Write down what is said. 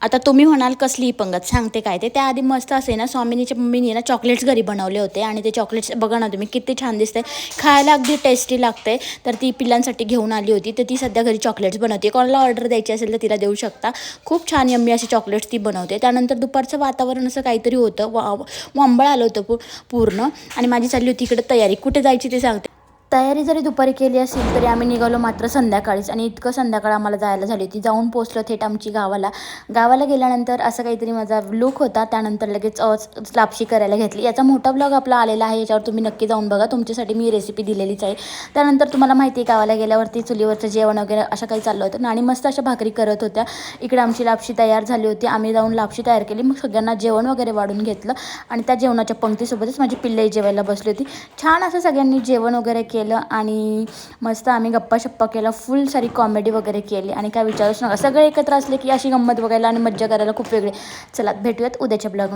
आता तुम्ही म्हणाल कसली ही पंगत, सांगते काय ते. त्याआधी मस्त असे ना स्वामिनीच्या मम्मीने ना चॉकलेट्स घरी बनवले होते आणि ते चॉकलेट्स बघा ना तुम्ही किती छान दिसते, खायला अगदी टेस्टी लागते. तर ती पिल्लांसाठी घेऊन आली होती, तर ती सध्या घरी चॉकलेट्स बनवते. कोणाला ऑर्डर द्यायची असेल तर तिला देऊ शकता. खूप छान यम्मी असे चॉकलेट्स ती बनवते. त्यानंतर दुपारचं वातावरण असं काहीतरी होतं, वांबळ आलं होतं पूर्ण. आणि माझी चालली होती इकडे तयारी. कुठे जायची ते सांगते. तयारी जरी दुपारी केली असेल तरी आम्ही निघालो मात्र संध्याकाळीच, आणि इतकं संध्याकाळ आम्हाला जायला झाली होती. जाऊन पोचलो थेट आमची गावाला गेल्यानंतर असं काहीतरी माझा लूक होता. त्यानंतर लगेच लापशी करायला घेतली. याचा मोठा ब्लॉग आपला आलेला आहे, याच्यावर तुम्ही नक्की जाऊन बघा. तुमच्यासाठी मी रेसिपी दिलेलीच आहे. त्यानंतर तुम्हाला माहिती आहे गावाला गेल्यावरती चुलीवरचं जेवण वगैरे असं काही चाललं होतं आणि मस्त अशा भाकरी करत होत्या. इकडे आमची लापशी तयार झाली होती. आम्ही जाऊन लापशी तयार केली. मग सगळ्यांना जेवण वगैरे वाढून घेतलं आणि त्या जेवणाच्या पंक्तीसोबतच माझी पिल्लंही जेवायला बसली होती. छान असं सगळ्यांनी जेवण वगैरे केलं आणि मस्त आम्ही गप्पा केला. फुल सारी कॉमेडी वगैरे केली आणि काय विचारूच नका. सगळे एकत्र असले की अशी गंमत बघायला आणि मज्जा करायला खूप वेगळे. चला भेटूयात उद्याच्या ब्लॉग.